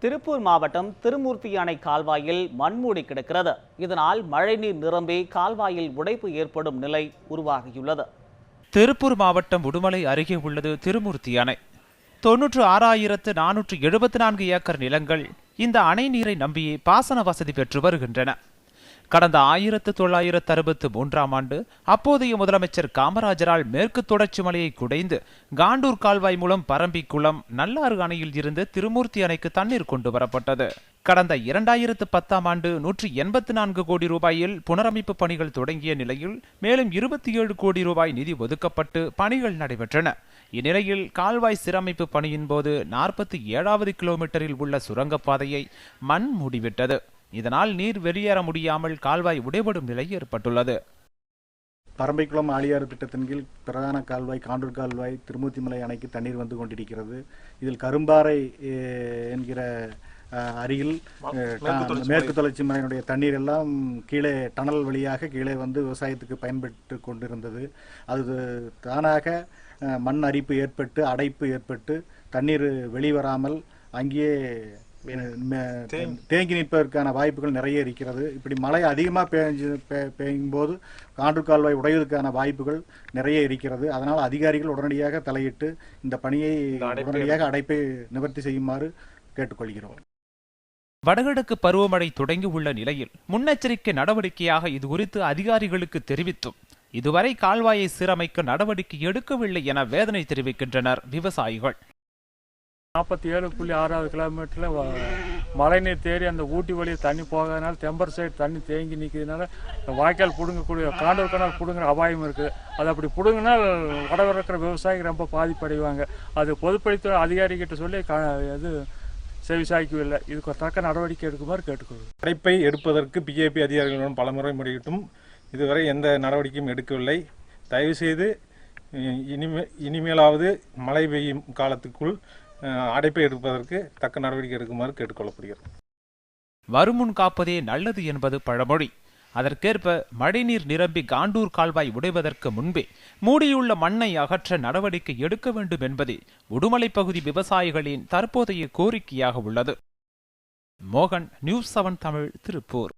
திருப்பூர் மாவட்டம் திருமூர்த்தி அணை கால்வாயில் மண்மூடி கிடக்கிறது. இதனால் மழைநீர் நிரம்பி கால்வாயில் உடைப்பு ஏற்படும் நிலை உருவாகியுள்ளது. திருப்பூர் மாவட்டம் உடுமலை அருகே உள்ளது திருமூர்த்தி அணை. 96,474 ஏக்கர் நிலங்கள் இந்த அணை நீரை நம்பியே பாசன வசதி பெற்று வருகின்றன. கடந்த 1963ஆம் ஆண்டு அப்போதைய முதலமைச்சர் காமராஜரால் மேற்கு தொடர்ச்சி மலையை குடைந்து காண்டூர் கால்வாய் மூலம் பரம்பிக்குளம் நல்லாறு அணையில் இருந்து திருமூர்த்தி அணைக்கு தண்ணீர் கொண்டு வரப்பட்டது. கடந்த 2010ஆம் ஆண்டு 184 கோடி ரூபாயில் புனரமைப்பு பணிகள் தொடங்கிய நிலையில் மேலும் 27 கோடி ரூபாய் நிதி ஒதுக்கப்பட்டு பணிகள் நடைபெற்றன. இந்நிலையில் கால்வாய் சீரமைப்பு பணியின் போது 47வது கிலோமீட்டரில் உள்ள சுரங்கப்பாதையை மண் மூடிவிட்டது. இதனால் நீர் வெளியேற முடியாமல் கால்வாய் உடைபடும் நிலை ஏற்பட்டுள்ளது. பரம்பிக்குளம் ஆழியாறு திட்டத்தின் கீழ் பிரதான கால்வாய் காண்டூர் கால்வாய் திருமூர்த்திமலை அணைக்கு தண்ணீர் வந்து கொண்டிருக்கிறது. இதில் கரும்பாறை என்கிற அருகில் மேற்கு தொடர்ச்சி மலையினுடைய தண்ணீர் எல்லாம் கீழே டனல் வழியாக கீழே வந்து விவசாயத்துக்கு பயன்பட்டு கொண்டிருந்தது. அது தானாக மண் அரிப்பு ஏற்பட்டு அடைப்பு ஏற்பட்டு தண்ணீர் வெளிவராமல் அங்கேயே தேங்கி நிற்பதற்கான வாய்ப்புகள் நிறைய இருக்கிறது. இப்படி மழை அதிகமாக பெய்யும் போது காண்டூர் கால்வாய் உடைவதற்கான வாய்ப்புகள் நிறைய இருக்கிறது. அதனால் அதிகாரிகள் உடனடியாக தலையிட்டு இந்த பணியை உடனடியாக அடைப்பை நிவர்த்தி செய்யுமாறு கேட்டுக்கொள்கிறோம். வடகிழக்கு பருவமழை தொடங்கியுள்ள நிலையில் முன்னெச்சரிக்கை நடவடிக்கையாக இது குறித்து அதிகாரிகளுக்கு தெரிவித்தும் இதுவரை கால்வாயை சீரமைக்க நடவடிக்கை எடுக்கவில்லை என வேதனை தெரிவிக்கின்றனர் விவசாயிகள். 47.6 கிலோமீட்டரில் மழைநீர் தேறி அந்த ஊட்டி வழியை தண்ணி போகாதனால டெம்பர் சைடு தண்ணி தேங்கி நிற்கிறதுனால வாய்க்கால் பிடுங்கக்கூடிய காண்டூர் கனால் பிடுங்குற அபாயம் இருக்குது. அது அப்படி பிடுங்கினால் வடவர இருக்கிற விவசாயிகள் ரொம்ப பாதிப்படைவாங்க. அது பொதுப்பணித்துறை அதிகாரிகிட்ட சொல்லி இது செவிசாய்க்கவில்லை. இதுக்கு தக்க நடவடிக்கை எடுக்குமாறு கேட்டுக்கொள்ளும். அடைப்பை எடுப்பதற்கு பிஜேபி அதிகாரிகளுடன் பலமுறை முறையிட்டும் இதுவரை எந்த நடவடிக்கையும் எடுக்கவில்லை. தயவுசெய்து இனிமேலாவது மழை பெய்யும் காலத்துக்குள் அடைப்பை எடுப்பதற்கு தக்க நடவடிக்கை எடுக்குமாறு கேட்டுக்கொள்ளப்படுகிறது. வருமுன் காப்பதே நல்லது என்பது பழமொழி. அதற்கேற்ப மழைநீர் நிரம்பி காண்டூர் கால்வாய் உடைவதற்கு முன்பே மூடியுள்ள மண்ணை அகற்ற நடவடிக்கை எடுக்க வேண்டும் என்பதே உடுமலை பகுதி விவசாயிகளின் தற்போதைய கோரிக்கையாக உள்ளது. மோகன், நியூஸ் 7 தமிழ், திருப்பூர்.